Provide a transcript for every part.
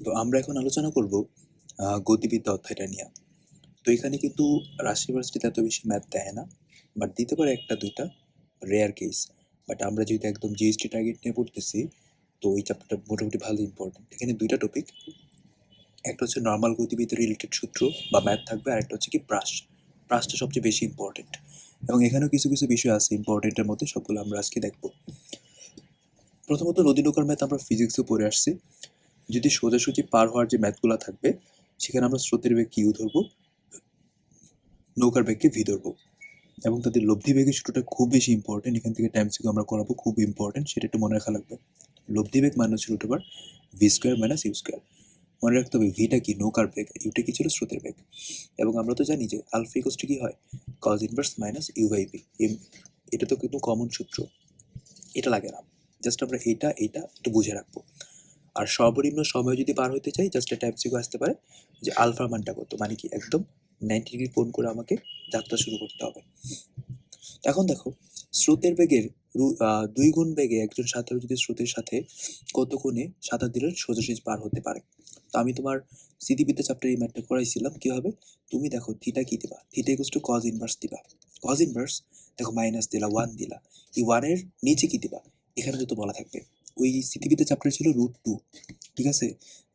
তো আমরা এখন আলোচনা করব গতিবিদ্যা অধ্যায়টা নিয়ে। তো এখানে কিন্তু রাজশাহী ইউনিভার্সিটিতে এত বেশি ম্যাথ দেয় না, বাট দিতে পারে একটা দুইটা রেয়ার কেস। বাট আমরা যেহেতু একদম জিএসটি টার্গেট নিয়ে পড়তেছি, তো এই চ্যাপ্টারটা মোটামুটি ভালো ইম্পর্টেন্ট। এখানে দুইটা টপিক, একটা হচ্ছে নর্মাল গতিবিদ্যা রিলেটেড সূত্র বা ম্যাথ থাকবে, আর একটা হচ্ছে কি প্রাসটা সবচেয়ে বেশি ইম্পর্টেন্ট। এবং এখানেও কিছু কিছু বিষয় আছে ইম্পর্টেন্টের মধ্যে, সবগুলো আমরা আজকে দেখব। প্রথমত নদী নৌকার ম্যাথ আমরা ফিজিক্সও পড়ে আসছি। যদি সোজাসুজি পার হওয়ার যে ম্যাথগুলো থাকবে, সেখানে আমরা স্রোতের বেগ কিউ ধরবো, নৌকার বেগকে ভি ধরবো, এবং তাদের লব্ধি বেগের সূত্রটা খুব বেশি ইম্পর্টেন্ট। এখান থেকে টাইম সিকিউ আমরা করাবো, খুব ইম্পর্টেন্ট, সেটা একটু মনে রাখা লাগবে। লব্ধি বেগ মানে হচ্ছে root over V square minus U square. মনে রাখতে হবে ভিটা কি নৌকার বেগ, ইউটা কি ছিল স্রোতের বেগ। এবং আমরা তো জানি যে আলফা ইকুয়ালস টু কি হয়, cos inverse minus U by V. এটা তো কিন্তু কমন সূত্র, এটা লাগে না, জাস্ট আমরা এটা একটু বুঝে রাখবো। আর সর্বনিম্ন সময় যদি পার হতে চাই, জাস্ট একটা এমসিকিউ আসতে পারে যে আলফা মানটা কত, মানে কি একদম 90 ডিগ্রি কোণ করে আমাকে যাত্রা শুরু করতে হবে। এখন দেখো, স্রোতের বেগের 2 গুণ বেগে একজন সাঁতারু যদি স্রোতের সাথে কত কোণে সাঁতার দিলে সোজাসুজি পার হতে পারে। তো আমি তোমার স্মৃতিবিদ্যা চ্যাপ্টারে এই ম্যাথটা করাইছিলাম। কি হবে, তুমি দেখো থিটা কি দিবা, theta equals two cos inverse দিবা। কজ ইনভার্স দেখো মাইনাস দিলা, 1 দিলা, এই 1 এর নিচে কি দিবা, এখানে যত বলা থাকবে। ওই স্মৃতিবিদ্যা চ্যাপ্টারে ছিল √2, ঠিক আছে।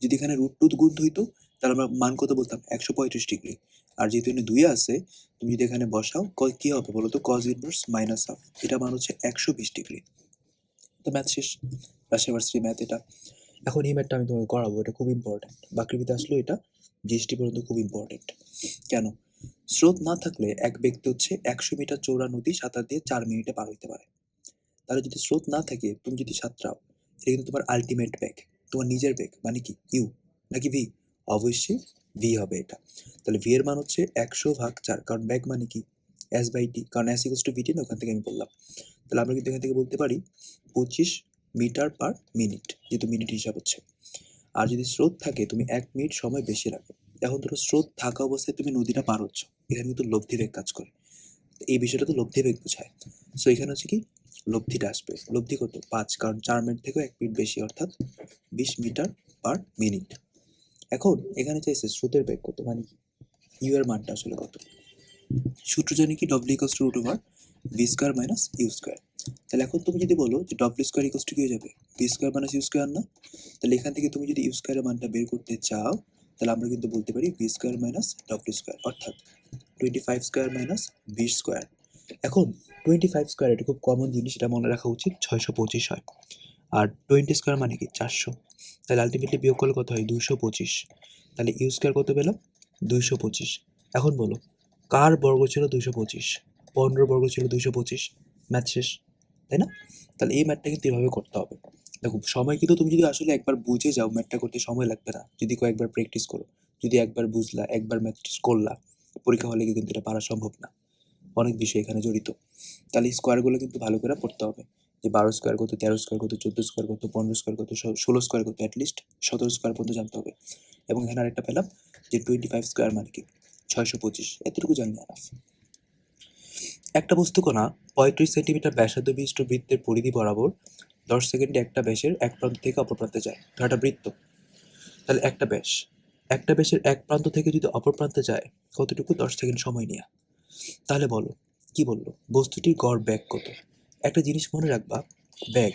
যদি এখানে √2 গুণ হইতো, তাহলে আমরা মান কত বলতাম, 135 ডিগ্রি। আর যেহেতু এখানে 2 আছে, তুমি যদি এখানে বসাও কি হবে বলো তো, কজ ইনভার্স মাইনাস হাফ, এটা মান হচ্ছে 120 ডিগ্রি। তো ম্যাথ শেষ, রাজশাহী ইউনিভার্সিটি ম্যাথ এটা। এখন এই ম্যাথটা আমি তোমাকে করাবো, এটা খুব ইম্পর্টেন্ট। বাকৃবিতে আসলে এটা জিএসটি পর্যন্ত খুব ইম্পর্টেন্ট। কেন, স্রোত না থাকলে এক ব্যক্তি হচ্ছে 100 মিটার চৌড়া নদী সাঁতার দিয়ে 4 মিনিটে পার হইতে পারে। তাহলে যদি স্রোত না থাকে, তুমি যদি সাঁতরাও, এটা কিন্তু তোমার আলটিমেট বেগ, তোমার নিজের বেগ, মানে কি ইউ নাকি ভি? অবশ্যই ভি হবে এটা। তাহলে ভি এর মান হচ্ছে 100/4, কারণ বেগ মানে কি এস বাই টি, কারণ এস ইকুয়ালস টু ভিটি না, ওখান থেকে আমি বললাম। তাহলে আমরা কিন্তু এখান থেকে বলতে পারি 25 মিটার পার মিনিট, যেহেতু মিনিট হিসাব হচ্ছে। আর যদি স্রোত থাকে, তুমি 1 মিনিট সময় বেশি লাগবে। এখন ধরো স্রোত থাকা অবস্থায় তুমি নদীটা পার হচ্ছ, এখানে কিন্তু লব্ধি বেগ কাজ করে। এই বিষয়টা তো লব্ধি বেগ বোঝায়। সো এখানে হচ্ছে কি লব্ধিটা আসবে, লব্ধি কত 5, কারণ 4 মিনিট থেকেও 1 মিনিট বেশি, অর্থাৎ 20 মিটার পার মিনিট। এখন এখানে চাইছে স্রোতের বেগ কত, মানে কি ইউ এর মানটা আসলে কত। সূত্র জানি কি, ডব্লিউ ইকুয়ালস টু √ওভার V square minus U square. তাহলে এখন তুমি যদি বলো যে ডব্লিউ স্কোয়ার ইকুয়ালস টু কি হয়ে যাবে, V square minus U square না। তাহলে এখান থেকে তুমি যদি ইউ স্কোয়ারের মানটা বের করতে চাও, তাহলে আমরা কিন্তু বলতে পারি V square minus W square, অর্থাৎ 25 স্কোয়ার মাইনাস 20 স্কোয়ার। এখন 25 স্কোয়ার এটা খুব কমন জিনিস, এটা মনে রাখা উচিত, 625 হয়। আর 20 স্কোয়ার মানে কি 400, তাহলে আলটিমেটলি বিয়োগ করলে কত হয় 225। তাহলে ইউ স্কোয়ার কত পেলাম, 225। এখন বলো কার বর্গ ছিল 225, 15 বর্গ ছিল 225। ম্যাথ শেষ, তাই না? তাহলে এই ম্যাথটা কিন্তু এভাবে করতে হবে। দেখো সময় কিন্তু তুমি যদি আসলে একবার বুঝে যাও, ম্যাথটা করতে সময় লাগবে না, যদি কয়েকবার প্র্যাকটিস করো। যদি একবার বুঝলা, একবার ম্যাথ করলা, পরীক্ষা হলে কিন্তু এটা পারা সম্ভব না, অনেক বিষয় এখানে জড়িত। তাহলে স্কোয়ারগুলো কিন্তু ভালো করে পড়তে হবে, যে 12 স্কোয়ার কত, 13 স্কোয়ার কত, 14 স্কোয়ার কত, 15 স্কোয়ার কত, 16 স্কোয়ার কত, অ্যাটলিস্ট 17 স্কোয়ার পর্যন্ত জানতে হবে। এবং এখানে আরেকটা পেলাম যে 25 স্কোয়ার মানে কি 625, এতটুকু জানলে আনাফ। একটা বস্তুকণা 35 সেন্টিমিটার ব্যাসার্ধ বিশিষ্ট বৃত্তের পরিধি বরাবর 10 সেকেন্ডে একটা ব্যাসের এক প্রান্ত থেকে অপর প্রান্তে যায়। ধর বৃত্ত, তাহলে একটা ব্যাসের এক প্রান্ত থেকে যদি অপর প্রান্তে যায় কতটুকু, 10 সেকেন্ড সময় নিয়ে। তাহলে বলো, কি বললো, বস্তুটির গড় ব্যাগ কত। একটা জিনিস মনে রাখবা, ব্যাগ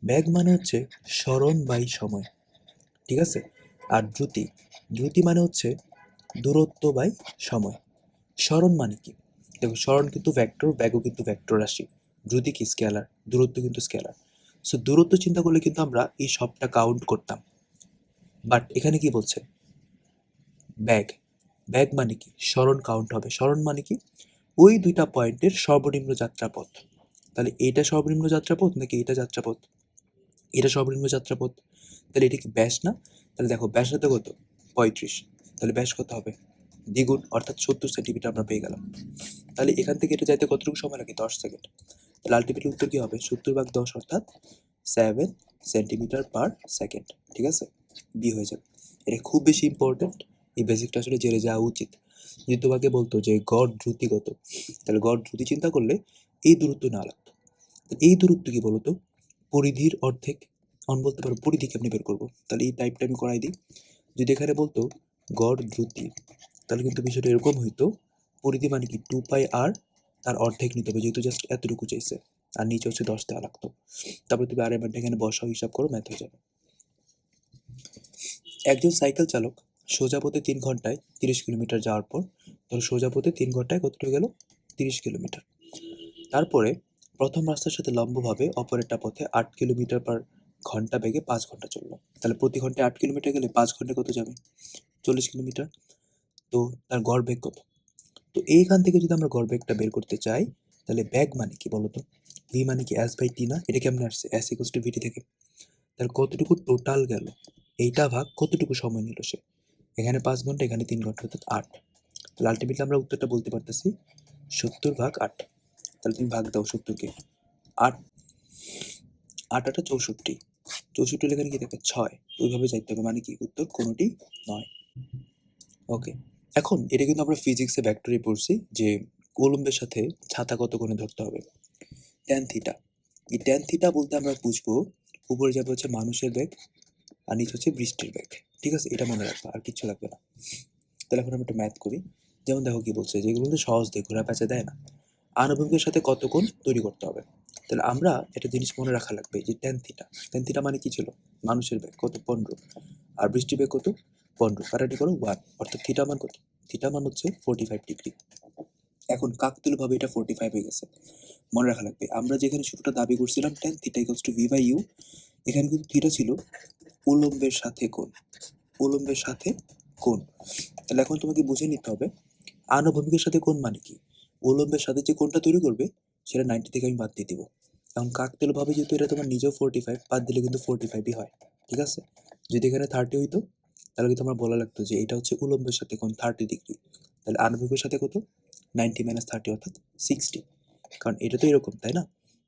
ব্যাগ মানে হচ্ছে সরণ বাই সময়, ঠিক আছে। আর দ্রুতি মানে হচ্ছে দূরত্ব বাই সময়। সরণ মানে কি, দেখো সরণ কিন্তু ভেক্টর, ব্যাগও কিন্তু ভেক্টর রাশি। দ্রুতি কি স্কেলার, দূরত্ব কিন্তু স্কেলার। সো দূরত্ব চিন্তা করলে কিন্তু আমরা এই সবটা কাউন্ট করতাম, বাট এখানে কি বলছে, ব্যাগ ব্যাগ মানে কি সরণ কাউন্ট হবে। সরণ মানে কি ওই দুইটা পয়েন্টের সর্বনিম্ন যাত্রাপথ। তাহলে এটা সর্বনিম্ন যাত্রাপথ নাকি এটা যাত্রাপথ, এটা সর্বনিম্ন যাত্রাপথ। তাহলে এটা কি ব্যাস না, তাহলে দেখো ব্যাসার্ধ কত 35, তাহলে ব্যাস কত হবে দ্বিগুণ, অর্থাৎ 70 সেন্টিমিটার আমরা পেয়ে গেলাম। তাহলে এখান থেকে এটা যাইতে কতটুকু সময় লাগে, 10 সেকেন্ড। তাহলে আলটিমেটলি উত্তর কি হবে, 70/10, অর্থাৎ 7 সেন্টিমিটার পার সেকেন্ড, ঠিক আছে, বি হয়ে যাবে। এটা খুব বেশি ইম্পর্টেন্ট, এই বেসিকটা আসলে জেনে যাওয়া উচিত। যদি তোমাকে বলতো যে গড় দ্রুতি কত, তাহলে গড় দ্রুতি চিন্তা করলে এই দূরত্ব না লাগতো। এই দূরত্ব কি বলতো, পরিধির অর্ধেক। অন বলতে পারো পরিধি কেমনি বের করবো, তাহলে এই টাইপটা আমি করাই দিই। যদি এখানে বলতো গড় দ্রুতি, তাহলে কিন্তু বিষয়টা এরকম হইতো, পরিধি মানে কি 2πr, তার অর্ধেক নিতে হবে, যেহেতু জাস্ট এতটুকু চাইছে, আর নিচে হচ্ছে 10 দেওয়া লাগতো। তারপরে তুমি আর এর মানটা এখানে বসাও, হিসাব করো, ম্যাথ হয়ে যাবে। একজন সাইকেল চালক সোজা পথে 3 ঘন্টায় 30 কিলোমিটার যাওয়ার পর, ধরো সোজা পথে 3 ঘন্টায় কতটুকু গেল, 30 কিলোমিটার। তারপরে প্রথম রাস্তার সাথে লম্বভাবে অপর একটা পথে 8 কিলোমিটার পার ঘন্টা বেগে 5 ঘন্টা চললো। তাহলে প্রতি ঘন্টায় 8 কিলোমিটার গেলে 5 ঘন্টায় কত যাবে, 40 কিলোমিটার। তো তার গড় বেগ কত? তো এইখান থেকে যদি আমরা গড় বেগটা বের করতে চাই, তাহলে বেগ মানে কি বলতো, ভি মানে কি s/t না, এটা কেমনে আসছে, s=vt থেকে। তাহলে কতটুকু টোটাল গেল, এইটা ভাগ কতটুকু সময় নিল সে, এখানে 5 ঘন্টা, এখানে 3 ঘন্টা, অর্থাৎ 8। তাহলে আলটিমেটলি আমরা উত্তরটা বলতে পারতেছি 70/8। তাহলে তুমি ভাগ দাও 70কে 8, 8 8 64, 64 লেখানে কি থাকে 6, ওইভাবে যাইতে হবে, মানে কি উত্তর কোনোটি নয়। ওকে, এখন এটা কিন্তু আমরা ফিজিক্সে ভেক্টরে পড়ছি যে উলম্বের সাথে ছাতা কত কোণে ধরতে হবে, ট্যান থিটা। এই ট্যান থিটা বলতে আমরা বুঝবো উপরে যাবে হচ্ছে মানুষের বেগ, আর নিচে হচ্ছে বৃষ্টির বেগ। ঠিক আছে, এটা মনে রাখবা, আর কিচ্ছু লাগবে না। তাহলে এখন আমরা একটা ম্যাথ করি। যেমন দেখো কি বলছে, যেগুলো কিন্তু সহজ দিয়ে ঘোরা পেঁচা দেয় না। আনুভূমিকের সাথে কত কোণ তৈরি করতে হবে। তাহলে আমরা একটা জিনিস মনে রাখা লাগবে যে ট্যান থিটা, ট্যান থিটা মানে কি ছিল, মানুষের বেগ কত 15, আর বৃষ্টির বেগ কত 15, কাটাটি করো 1, অর্থাৎ থিটা মান কত, থিটা মান হচ্ছে 45 ডিগ্রি। এখন কাকতালীয়ভাবে এটা 45 হয়ে গেছে। মনে রাখা লাগবে আমরা যেখানে সূত্রটা দাবি করছিলাম tan theta equals to V by U, এখানে কিন্তু থিটা ছিল উলম্বের সাথে কোণ, উলম্বের সাথে কোণ। তাহলে এখন তোমাকে বুঝে নিতে হবে আনুভূমিকের সাথে কোণ মানে কি, উলম্বের সাথে যে কোণটা তৈরি করবে সেটা 90 থেকে আমি বাদ দিয়ে দিব। এখন কাকতালীয়ভাবে যেহেতু এটা তোমার নিজেও 45, বাদ দিলে কিন্তু 45ই হয়। ঠিক আছে, যদি এখানে 30 হইতো তাহলে কিন্তু আমার বলা লাগতো যে এটা হচ্ছে উলম্বের সাথে কোণ 30 ডিগ্রি। তাহলে আনুভূমিকের সাথে কত, 90 - 30 অর্থাৎ 60, কারণ এটা তো এরকম, তাই না।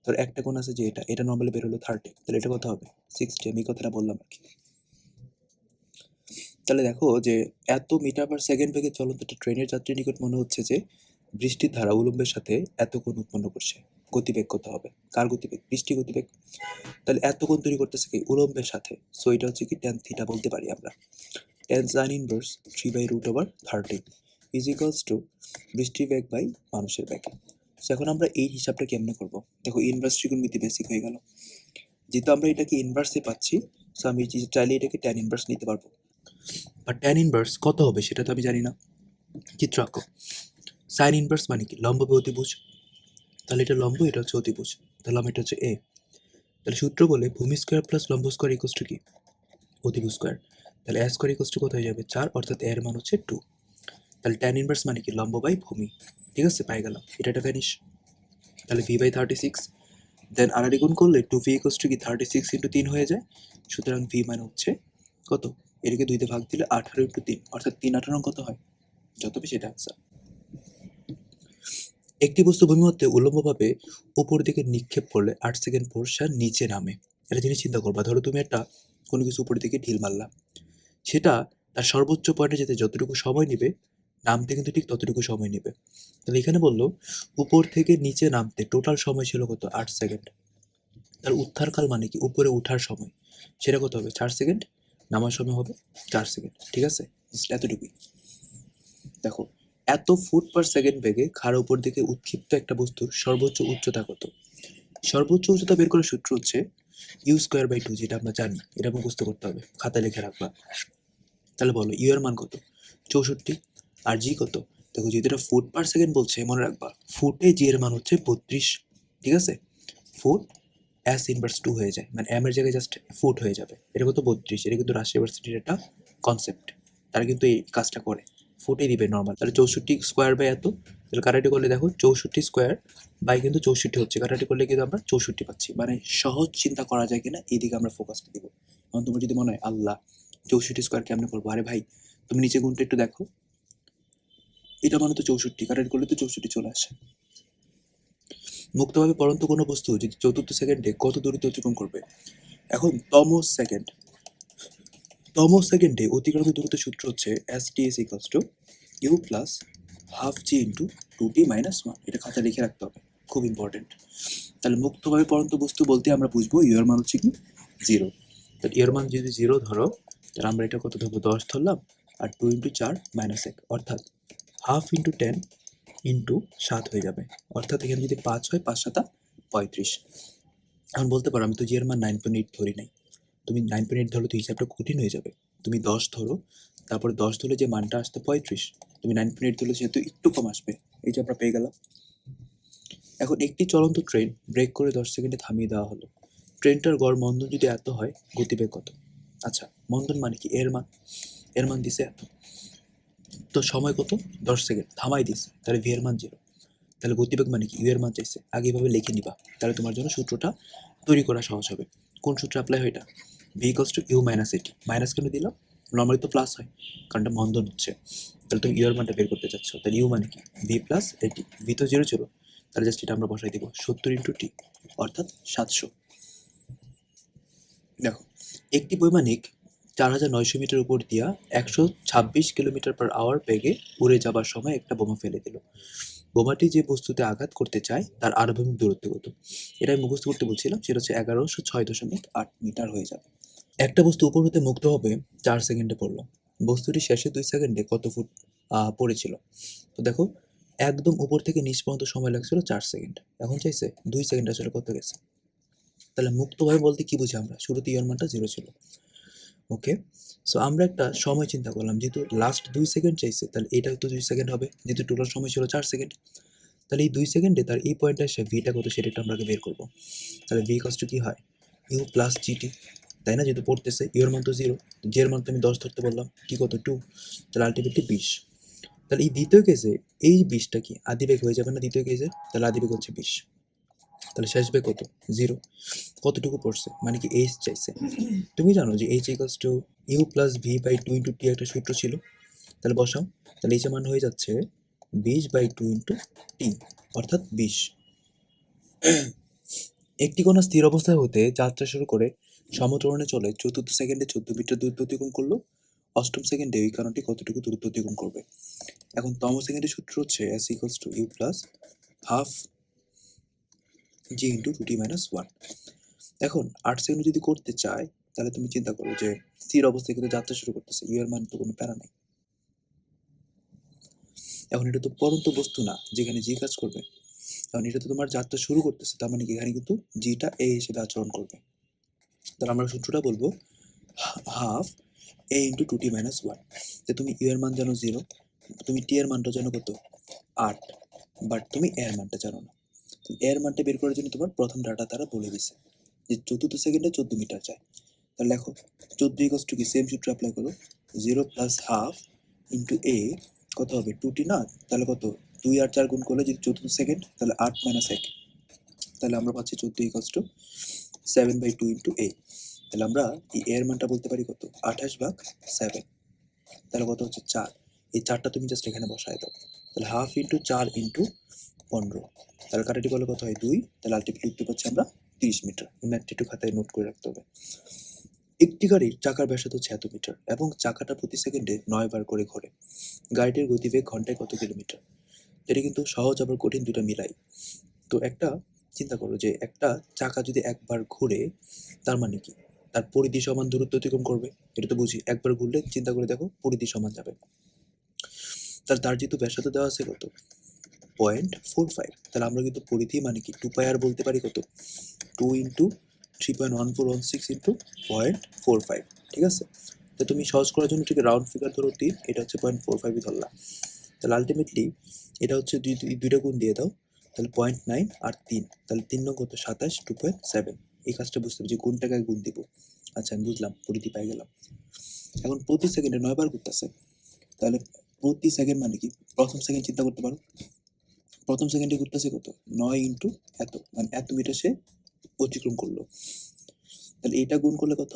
তোর একটা কোণ আছে যে এটা নর্মালি বের হলো 30, তাহলে এটা কত হবে 60, আমি কথাটা বললাম আর কি। তাহলে দেখো যে এত মিটার পার সেকেন্ড বেগে চলন্ত একটা ট্রেনের যাত্রীর নিকট মনে হচ্ছে যে বৃষ্টির ধারা উলম্বের সাথে এত কোণ উৎপন্ন করছে। গতিবেগ কত হবে, কার গতিবেগ, বৃষ্টি গতিবেগ। তাহলে এত কোণ তৈরি করতেছে কি উলম্বের সাথে, সো এটা হচ্ছে কি ট্যান থিটা বলতে পারি আমরা। Tan sign inverse 3/√30 is equals to বৃষ্টির বেগ বাই মানুষের বেগ। সো এখন আমরা এই হিসাবটা কেমনে করব, দেখো ইনভার্স ত্রিকোণমিতি বেসিক হয়ে গেল। যেহেতু আমরা এটাকে ইনভার্সে পাচ্ছি, সো আমি চাইলে এটাকে ট্যান ইনভার্স নিতে পারবো। বা ট্যান ইনভার্স কত হবে সেটা তো আমি জানি না, চিত্র আঁকো। সাইন ইনভার্স মানে কি, লম্ব বা অতিভুজ, তাহলে এটা লম্ব, এটা হচ্ছে অতিভুজ, তাহলে এটা হচ্ছে এ। তাহলে সূত্র বলে ভূমি স্কোয়ার প্লাস লম্ব স্কোয়ার ইকুয়ালস টু কি, অতিভুজ স্কোয়ার। তাহলে এ স্কোয়ার ইকুয়ালস টু কত হয়ে যাবে 4, অর্থাৎ এর মান হচ্ছে 2। তাহলে ট্যান ইনভার্স মানে কি লম্ব বাই ভূমি। ঠিক আছে, পাই গেলাম, এটা ভ্যানিশ। তাহলে ভি বাই 36, দেন আর গুণ করলে 2v ইকুয়ালস টু কি 36 ইন্টু 3 হয়ে যায়। সুতরাং ভি মানে হচ্ছে কত, এটাকে 2 দিয়ে ভাগ দিলে 18 ইন্টু 3, অর্থাৎ 3 18 কত হয়, যত বেশি এটা আনসার। একটি বস্তু ভূমিমধ্যে উল্লম্বভাবে উপর দিকে নিক্ষেপ করলে 8 সেকেন্ড পর সে নিচে নামে। একটা জিনিস চিন্তা করবা, ধরো তুমি একটা কোনো কিছু উপর দিকে ঢিল মারলা, সেটা তার সর্বোচ্চ পয়েন্টে যেতে যতটুকু সময় নেবে, নামতে কিন্তু ঠিক ততটুকু সময় নেবে। তাহলে এখানে বললো উপর থেকে নিচে নামতে টোটাল সময় ছিল কত 8 সেকেন্ড। তার উদ্ধারকাল মানে কি উপরে ওঠার সময়, সেটা কত হবে 4 সেকেন্ড, নামার সময় হবে 4 সেকেন্ড। ঠিক আছে, এতটুকুই। দেখো এত ফুট পার সেকেন্ড বেগে খাড়া উপর দিকে উৎক্ষিপ্ত একটা বস্তুর সর্বোচ্চ উচ্চতা কত। সর্বোচ্চ উচ্চতা বের করার সূত্র হচ্ছে u²/2, যেটা আমরা জানি, এটা মুখস্থ করতে হবে, খাতায় লিখে রাখবা। তাহলে বলো ইউ এর মান কত 64, আর জি কত, দেখো যদি এটা ফুট পার সেকেন্ড বলছে মনে রাখবা ফুটে জি এর মান হচ্ছে 32। ঠিক আছে, ফুট এস ইনভার্স 2 হয়ে যায়, মানে এম এর জায়গায় জাস্ট ফুট হয়ে যাবে। এটা কত 32, এটা কিন্তু রাজশাহী ইউনিভার্সিটির একটা কনসেপ্ট, তারা কিন্তু এই কাজটা করে, ফুটে দিবে নর্মাল। তাহলে 64 স্কোয়ার বাই এত, তাহলে কাটাটি করলে দেখো 64 স্কোয়ার বাই কিন্তু 64 হচ্ছে, কাটাটি করলে কিন্তু আমরা 64 পাচ্ছি। মানে সহজ চিন্তা করা যায় কিনা এইদিকে আমরা ফোকাসটা দিব। এখন তোমার যদি মনে হয় আল্লাহ 64 স্কোয়ার কেমনে করবো, আরে ভাই তুমি নিচে গুণটা একটু দেখো, এটা মানে তো 64, কাটাটি করলে তো 64 চলে আসে। মুক্তভাবে পড়ন্ত কোনো বস্তু যদি চতুর্থ সেকেন্ডে কত দূরত্ব অতিক্রম করবে। এখন তম সেকেন্ডে অতিক্রান্ত দূরত্ব সূত্র হচ্ছে STS equals to U plus half G into 2t - 1। এটা খাতায় লিখে রাখতে হবে, খুব ইম্পর্টেন্ট। তাহলে মুক্তভাবে পড়ন্ত বস্তু বলতে আমরা বুঝবো ইউ এর মান হচ্ছে কি 0। তাহলে ইউ এর মান যদি 0 ধরো, তাহলে আমরা এটা কত ধরবো, 10 ধরলাম, আর 2 ইন্টু 4 মাইনাস 1, অর্থাৎ হাফ ইন্টু 10 ইন্টু 7 হয়ে যাবে, অর্থাৎ এখানে যদি 5 হয় 5 7 35। এখন বলতে পারো আমি তো জি এর মান 9.8 ধরি নাই। তুমি 9.8 ধরলে তো হিসাবটা কঠিন হয়ে যাবে। তুমি 10 ধরো, তারপরে 10 ধরলে যে মানটা আসতো 35, তুমি 9.8 ধরলে সেহেতু একটু কম আসবে। এই যে আমরা পেয়ে গেলাম। এখন একটি চলন্ত ট্রেন ব্রেক করে 10 সেকেন্ডে থামিয়ে দেওয়া হলো। ট্রেনটার গড় মন্দন যদি এত হয়, গতিবেগ কত? আচ্ছা, মন্দন মানে কি? এর মান দিছে এত, তো সময় কত? 10 সেকেন্ড, থামাই দিছে, তাহলে ভি এর মান 0। তাহলে গতিবেগ মানে কি? ইউ এর মান চাইছে, আগে এভাবে লিখে নিবা, তাহলে তোমার জন্য সূত্রটা তৈরি করা সহজ হবে। কোন সূত্র অ্যাপ্লাই হয় এটা? V equals to U minus A T. Minus কেন দিলাম? নর্মালি তো প্লাস হয়, কারণটা মন্দন হচ্ছে। তাহলে তুমি ইউ এর মানটা বের করতে চাচ্ছ, তাহলে ইউ মানে কি? ভি প্লাস এটি। ভি তো 0 ছিল, তাহলে জাস্ট এটা আমরা বসাই দিব 70 ইন্টু টি, অর্থাৎ 700। দেখো, একটি বৈমানিক 4900 মিটার উপর দিয়া 126 কিলোমিটার পার আওয়ার বেগে উড়ে যাবার সময় একটা বোমা ফেলে দিল। বোমাটি যে বস্তুতে আঘাত করতে চায় তার আনুভূমিক দূরত্ব কত? এটা আমি মুখস্থ করতে বলছিলাম, সেটা হচ্ছে 1106.8 মিটার হয়ে যাবে। একটা বস্তু উপর হতে মুক্ত হবে 4 সেকেন্ডে পড়লো, বস্তুটি শেষে 2 সেকেন্ডে কত ফুট পড়েছিল? তো দেখো, একদম উপর থেকে নিচ পর্যন্ত সময় লাগছিল 4 সেকেন্ড, এখন চাইছে 2 সেকেন্ড আসলে কত গেছে। তাহলে মুক্তভাবে বলতে কি বুঝি আমরা? শুরুতে ইয়ার মানটা 0 ছিল। ওকে, সো আমরা একটা সময় চিন্তা করলাম, যেহেতু লাস্ট 2 সেকেন্ড চাইছে, তাহলে এটা তো 2 সেকেন্ড হবে, যেহেতু টোটাল সময় ছিল 4 সেকেন্ড। তাহলে এই 2 সেকেন্ডে তার এই পয়েন্টে এসে ভিটা কত সেটা একটু আমরা আগে বের করবো। তাহলে ভি কষ্ট কি হয়? ইউ প্লাস জিটি, তাই না? যেহেতু পড়তেছে, ইউর মান তো 0, জের মান তো আমি 10 ধরতে বললাম, কি কত 2, তাহলে আলটিমেটলি 20। তাহলে এই দ্বিতীয় কেসে এই 20টা কি আদিবেগ হয়ে যাবে না দ্বিতীয় কেসে? তাহলে আদিবেগ হচ্ছে 20, তাহলে শেষ বেগ কত? 0। কতটুকু পড়ছে মানে কি? এইচ চাইছে। তুমি জানো যে H equals to U plus V by 2 into T একটা সূত্র ছিল, তাহলে বসাও। তাহলে এইচ এর মান হয়ে যাচ্ছে 20/2 ইন্টু টি, অর্থাৎ 20। একটি কণা স্থির অবস্থায় হতে যাত্রা শুরু করে সমত্বরণে চলে, চতুর্থ সেকেন্ডে 14 মিটার দূরত্ব অতিক্রম করলো, অষ্টম সেকেন্ডে ওই কণাটি কতটুকু দূরত্ব অতিক্রম করবে? এখন তম সেকেন্ডের সূত্র হচ্ছে S equals to U plus half G into 2t minus 1। এখন 8 সেকেন্ড যদি করতে চায়, তাহলে তুমি চিন্তা করো যে স্থির অবস্থায় কিন্তু যাত্রা শুরু করতেছে, ইউ এর মান তো কোনো প্যারা নাই। এখন এটা তো পরন্ত বস্তু না যেখানে জি কাজ করবে, কারণ এটা তো তোমার যাত্রা শুরু করতেছে, তার মানে কি এখানে কিন্তু জিটা এ হিসেবে আচরণ করবে। তাহলে আমরা সূত্রটা বলবো half A into 2t minus 1। তো তুমি ইউ এর মান জানো 0, তুমি টি এর মানটা জানো কত? 8, বাট তুমি এর মানটা জানো না। এর মানটা বের করার জন্য তোমার প্রথম ডাটা তারা বলে দিছে যে চতুর্থ সেকেন্ডে 14 মিটার যায়। তাহলে লেখো 14 ইকুয়ালস টু কি? সেম সূত্র অ্যাপ্লাই করো, 0 প্লাস হাফ ইন্টু এ, কত হবে? 2t না, তাহলে কত? 2 আর 4 গুণ করলে যদি চতুর্থ সেকেন্ড, তাহলে 8 মাইনাস 1, তাহলে আমরা পাচ্ছি 14 ইকুয়ালস টু 7/2 ইন্টু এ। তাহলে আমরা এই এর মানটা বলতে পারি কত? 28/7, তাহলে কত হচ্ছে? 4। এই 4টা তুমি জাস্ট এখানে বসায় দাও, তাহলে হাফ ইন্টু 4 ইন্টু 15, তাহলে কাটাটি করলে কত হয়? 2, তাহলে আলটিমেটলি লিখতে পাচ্ছি আমরা 30 মিটার। এই ম্যাথটি একটু খাতায় নোট করে রাখতে হবে। একটি গাড়ির চাকার ব্যাসার্ধ হচ্ছে এত মিটার এবং চাকাটা প্রতি সেকেন্ডে 9 বার করে ঘোরে। গাড়িটির গতিবেগ ঘন্টায় কত কিলোমিটার? এটা কিন্তু সহজ আবার কঠিন দুটো মিলাই। তো একটা চিন্তা করো যে একটা চাকা যদি একবার ঘুরে, তার মানে কি? তার পরিধি সমান দূরত্ব অতিক্রম করবে, এটা তো বুঝি। একবার ঘুরলে চিন্তা করে দেখো পরিধি সমান যাবে। তাহলে তার যেহেতু ব্যাসার্ধ দেওয়া আছে কত? 0.45, তাহলে আমরা কিন্তু পরিধি মানে কি 2 পাই আর বলতে পারি কত? 2 ইন্টু 3.1416 ইন্টু 0.45, ঠিক আছে? তো তুমি সহজ করার জন্য ঠিক রাউন্ড ফিগার ধরো 3, এটা হচ্ছে 0.45ই ধরলাম। তাহলে আলটিমেটলি এটা হচ্ছে দুইটা গুণ দিয়ে দাও, তাহলে 0.9 আর 3, তাহলে 3 নং কত? 27, 2.7। এই কাজটা বুঝতে হবে যে কোন টাকায় গুণ দিব। আচ্ছা আমি বুঝলাম, পরিধি পাই গেলাম। এখন প্রতি সেকেন্ডে 9 বার ঘুরতেছে, তাহলে প্রতি সেকেন্ড মানে কি? প্রথম সেকেন্ড চিন্তা করতে পারো, প্রথম সেকেন্ডে ঘুরতেছে কত? 9 ইন্টু এত, মানে এত মিটার সে অতিক্রম করলো। তাহলে এটা গুণ করলে কত?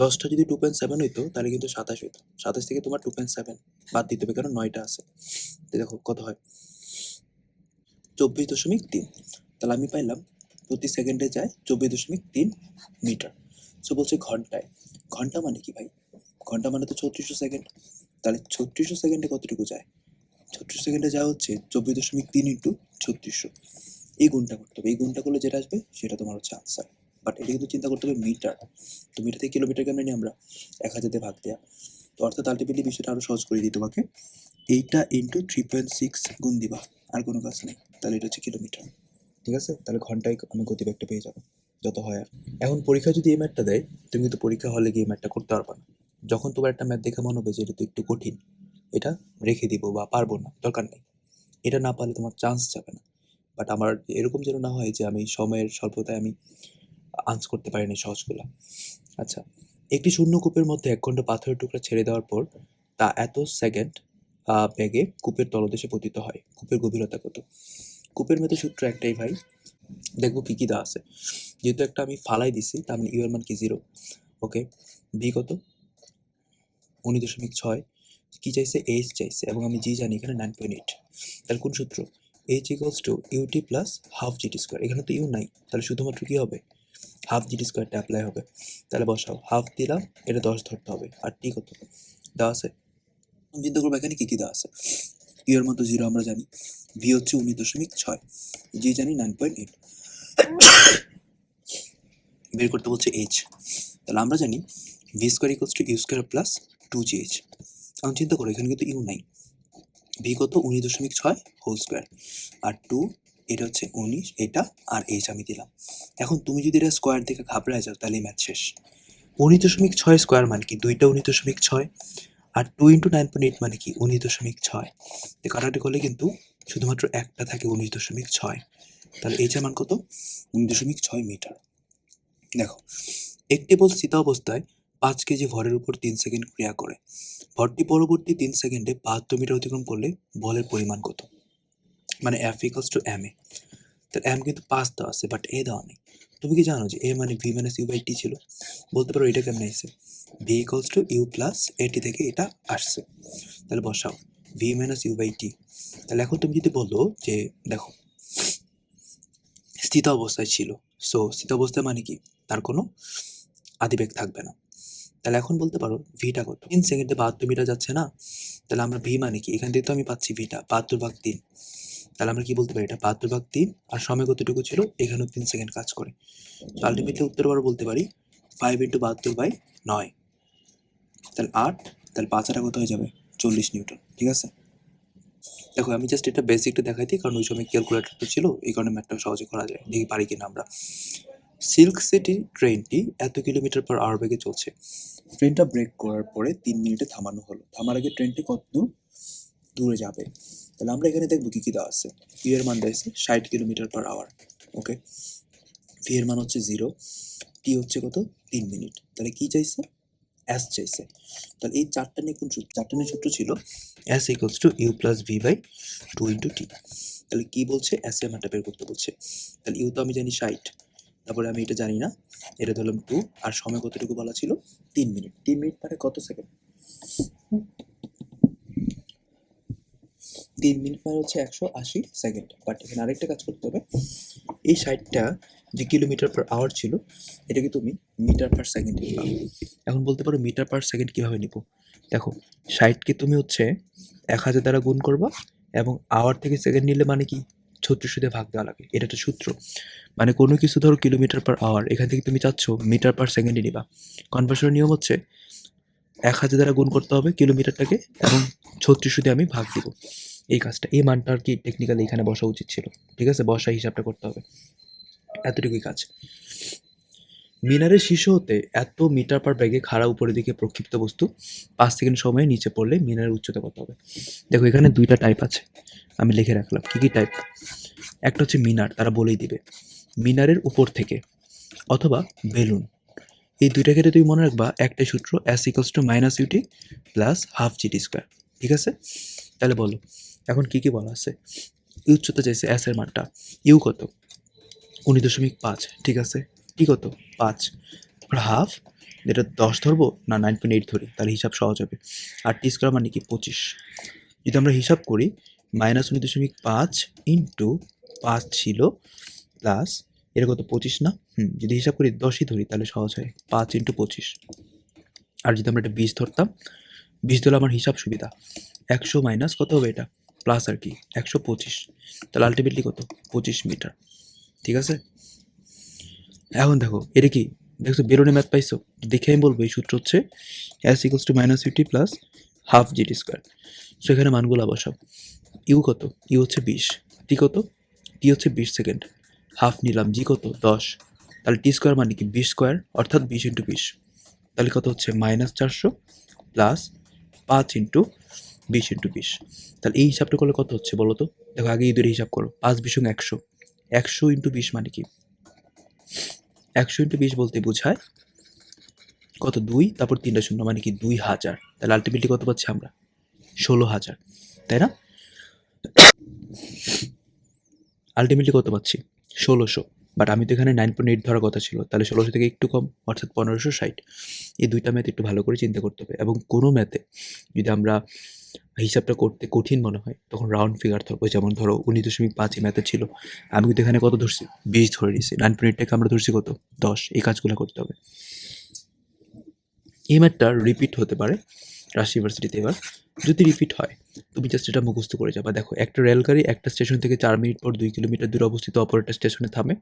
10টা যদি 2.7 হইতো তাহলে কিন্তু 27 হইতো। 27 থেকে তোমার 2.7 বাদ দিতে হবে, কারণ 9টা আছে। তো দেখো কত হয়? 24.3। তাহলে আমি পাইলাম প্রতি সেকেন্ডে যায় 24.3 মিটার। সো বলছে ঘন্টায়। ঘন্টা মানে কি ভাই? ঘন্টা মানে তো 3600 সেকেন্ড। তাহলে 3600 সেকেন্ডে কতটুকু যায়? 3600 সেকেন্ডে যা হচ্ছে 24.3 ইন্টু 3600। এই গুণটা করতে হবে, এই গুণটা করলে যেটা আসবে সেটা তোমার হচ্ছে আনসার। বাট এটা কিন্তু চিন্তা করতে হবে মিটার। তো মিটার থেকে কিলোমিটার কেমন নিই আমরা 1000 দিয়ে ভাগ দেওয়া। তো অর্থাৎ আলটিমেটলি বিষয়টা আরও সহজ করে দিই তোমাকে। এইটা ইন্টু 3.6 গুণ দিবা, আর কোনো কাজ নেই। তাহলে এটা হচ্ছে কিলোমিটার। ঠিক আছে, তাহলে ঘন্টায় আমি গতিবেগটা পেয়ে যাবো যত হয়। আর এখন পরীক্ষা যদি এই ম্যাথটা দেয়, তুমি কিন্তু পরীক্ষা হলে গিয়ে ম্যাথটা করতে পারবা না। যখন তোমার একটা ম্যাথ দেখে মনে হবে যে এটা তো একটু কঠিন, এটা রেখে দিব বা পারবো না, দরকার নেই। এটা না পারলে তোমার চান্স যাবে না। বাট আমার এরকম যেন না হয় যে আমি সময়ের স্বল্পতায় আমি আনসার করতে পারিনি সহজগুলো। আচ্ছা, একটি শূন্য কূপের মধ্যে 1 খণ্ড পাথরের টুকরা ছেড়ে দেওয়ার পর তা এত সেকেন্ড বেগে কূপের তলদেশে পতিত হয়। কূপের গভীরতা কত? কূপের মধ্যে সূত্র একটাই ভাই, দেখবো কি কি দেওয়া আছে। যেহেতু একটা আমি ফালাই দিছি, তার মানে ইউ এর মান কি 0। ওকে, বি কত 19.6, কি চাইছে এইচ চাইছে, এবং আমি জি জানি এখানে 9.8। তাহলে কোন সূত্র? H equals to U T plus half G T square. এখানে তো ইউ নাই, তাহলে শুধুমাত্র কি হবে, হাফ জিটি স্কোয়ারটা অ্যাপ্লাই হবে। তাহলে বসাও, হাফ দিলাম, এটা 10 ধরতে হবে। আর টি কত দেওয়া আছে, চিন্তা করবো এখানে কি কি দেওয়া আছে। ইউ এর মতো 0 আমরা জানি, ভি হচ্ছে 19.6, জি জানি 9.8, বের করতে বলছে এইচ। তাহলে আমরা জানি V square equals to U square plus 2gh। এখন চিন্তা করো এখানে কিন্তু ইউ নাই, ভি কত 19.6 হোল স্কোয়ার, আর 2 এটা হচ্ছে 19, এটা আর এইচ আমি দিলাম। এখন তুমি যদি এটা স্কোয়ার দেখে ঘাবড়ায় যাও তাহলে ম্যাথ শেষ। 19.6 স্কোয়ার মানে কি, দুইটা 19.6, আর 2 ইন্টু 9.8 মানে কি 19.6। কাটাকাটি করলে কিন্তু শুধুমাত্র একটা থাকে 19.6। তাহলে এইচ এর মান কত 19.6 মিটার। দেখো, একটি বল স্থিত অবস্থায় 5 কেজি ভরের উপর 3 সেকেন্ড ক্রিয়া করে। ভরটি পরবর্তী 3 সেকেন্ডে 72 মিটার অতিক্রম করলে বলের পরিমাণ কত? মানে F equals to M A. তাহলে এম কিন্তু 5 দেওয়া আছে, বাট এ দেওয়া নেই। তুমি কি জানো যে এ মানে V minus U by T ছিল? বলতে পারো এটা কেমন এসে, V equals to U plus A T থেকে এটা আসছে। তাহলে বসাও V minus U by T. তাহলে এখন তুমি যদি বলো যে দেখো স্থিত অবস্থায় ছিল, সো স্থিত অবস্থায় মানে কি তার কোনো আদিবেগ থাকবে না। তাহলে এখন বলতে পারো ভিটা কত, 3 সেকেন্ডে 72 মিটার যাচ্ছে না। তাহলে আমরা ভি মানে কি, এখান থেকে তো আমি পাচ্ছি ভিটা 72/3। তাহলে আমরা কি বলতে পারি, এটা 72/3, আর সময় কতটুকু ছিল, এখানেও 3 সেকেন্ড কাজ করে। আলটিমেটলি উত্তর আবার বলতে পারি 5 ইন্টু 72/9। তাহলে 8, তাহলে 5 আর কত হয়ে যাবে 40 নিউটন। ঠিক আছে, দেখো আমি জাস্ট এটা বেসিকটা দেখাই দিই, কারণ ওই সময় ক্যালকুলেটর তো ছিল, এই কারণে ম্যাথটা সহজে করা যায়। দেখি পারি কিনা আমরা। সিল্ক সিটি ট্রেনটি এত কিলোমিটার পার আওয়ার বেগে চলছে। ট্রেনটা ব্রেক করার পরে 3 মিনিটে থামানো হলো। থামার আগে ট্রেনটি কত দূরে যাবে? তাহলে আমরা এখানে দেখবো কি কি দেওয়া আছে। ইউ এর মান দিয়েছে 60 কিলোমিটার পার আওয়ার। ওকে, ভি এর মান হচ্ছে 0, টি হচ্ছে কত 3 মিনিট। তাহলে কি চাইছে, এস চাইছে। তাহলে এই চারটা নিয়ে কোন সূত্র, চারটা নিয়ে সূত্র ছিল S equals to U plus V by 2 into T. তাহলে কি বলছে, এস এর মানটা বের করতে বলছে। তাহলে ইউ তো আমি জানি 60, তারপরে আমি এটা জানি না, এটা ধরলাম 2, আর সময় কতটুকু বলা ছিল 3 মিনিট। 3 মিনিট মানে কত সেকেন্ড, 3 মিনিট মানে হচ্ছে 180 সেকেন্ড। বাট এখানে আরেকটা কাজ করতে হবে, এই 60টা যে কিলোমিটার পার আওয়ার ছিল, এটাকে তুমি মিটার পার সেকেন্ডে নিবা। এখন বলতে পারো মিটার পার সেকেন্ড কীভাবে নিব। দেখো 60কে তুমি হচ্ছে 1000 দ্বারা গুণ করবা, এবং আওয়ার থেকে সেকেন্ড নিলে মানে কি 36 দিয়ে ভাগ দেওয়া লাগে, এটা একটা সূত্র। মানে কোনো কিছু ধরো কিলোমিটার পার আওয়ার, এখান থেকে তুমি চাচ্ছ মিটার পার সেকেন্ডে নিবা। কনভার্সনের নিয়ম হচ্ছে 1000 দ্বারা গুণ করতে হবে কিলোমিটারটাকে, এবং 36 দিয়ে আমি ভাগ দিব। এই কাজটা, এই মানটা আর কি টেকনিক্যালি এখানে বসা উচিত ছিল। ঠিক আছে, বসা হিসাবটা করতে হবে, এতটুকুই কাজ। মিনারের শীর্ষ হতে এত মিটার পার বেগে খাড়া উপরের দিকে প্রক্ষিপ্ত বস্তু 5 সেকেন্ড সময়ে নিচে পড়লে মিনারের উচ্চতা কত হবে? দেখো এখানে দুইটা টাইপ আছে, আমি লিখে রাখলাম কি কি টাইপ। একটা হচ্ছে মিনার, তারা বলেই দিবে মিনারের উপর থেকে, অথবা বেলুন। এই দুইটা ক্ষেত্রে তুমি মনে রাখবা একটাই সূত্র, S equals to minus U T plus half G T square. ঠিক আছে, তাহলে বলো এখন কি কি বলা আছে। উচ্চতা চাইছে এস এর মানটা, ইউ কত 19.5, ঠিক আছে, টি কত 5, হাফ, এটা 10 ধরবো না 9.8 ধরি, তাহলে হিসাব সহজ হবে। আর টি স্কোয়ার মানে কি 25। যদি আমরা হিসাব করি -19.5 ইন্টু 5 ছিল প্লাস এটা কত 25 না, যদি হিসাব করি 10ই ধরি তাহলে সহজ হয়, 5 ইন্টু 25। আর যদি আমরা এটা 20 ধরতাম, 20 ধরলে আমার হিসাব সুবিধা, 100 মাইনাস কত হবে এটা প্লাস আর কি 125, তাহলে আলটিমেটলি কত 25 মিটার। ঠিক আছে, এখন দেখো এটা কি, দেখছো বেরোনে ম্যাথ পাইছো, দেখে আমি বলবো এই সূত্র হচ্ছে S equals to minus fifty plus half G T square. So এখানে মানগুলো বসাও। ইউ কত, ইউ হচ্ছে 20, টি কত, টি হচ্ছে 20 সেকেন্ড, হাফ নিলাম, জি কত 10, তাহলে টি স্কোয়ার মানে কি 20 স্কোয়ার অর্থাৎ 20 × 20, তাহলে কত হচ্ছে -400 প্লাস 5 × 20 × 20। তাহলে এই হিসাবটা করলে কত হচ্ছে বলো তো, দেখো আগে এই দুটো হিসাব করো, 5 × 20 = 100, 100 × 20 মানে কি, 100 × 20 বলতে বোঝায় কত, 2 তারপর 3টা শূন্য মানে কি 2000, তাহলে আলটিমেটলি কত পাচ্ছি আমরা, 16,000, তাই না? আলটিমেটলি কত পাচ্ছি, 1600। বাট আমি তো এখানে 9.8 ধরার কথা ছিল, তাহলে 1600 থেকে একটু কম অর্থাৎ 1560। এই দুইটা ম্যাথ একটু ভালো করে চিন্তা করতে হবে, এবং কোনো ম্যাথে যদি আমরা হিসাবটা করতে কঠিন মনে হয় তখন রাউন্ড ফিগার ধরবো, যেমন ধরো 19.5 ম্যাথে ছিল, আমি কিন্তু এখানে কত ধরছি, 20 ধরে নিছি, 9.8টাকে আমরা ধরছি কত, 10। এই কাজগুলো করতে হবে। এই ম্যাথটা রিপিট হতে পারে রাজশাহী ইউনিভার্সিটিতে। এবার যদি রিপিট হয় তুমি জাস্ট এটা মুখস্থ করে যাবা। দেখো একটা রেলগাড়ি একটা স্টেশন থেকে 4 মিনিট পর 2 কিলোমিটার দূরে অবস্থিত অপর একটা স্টেশনে থামে।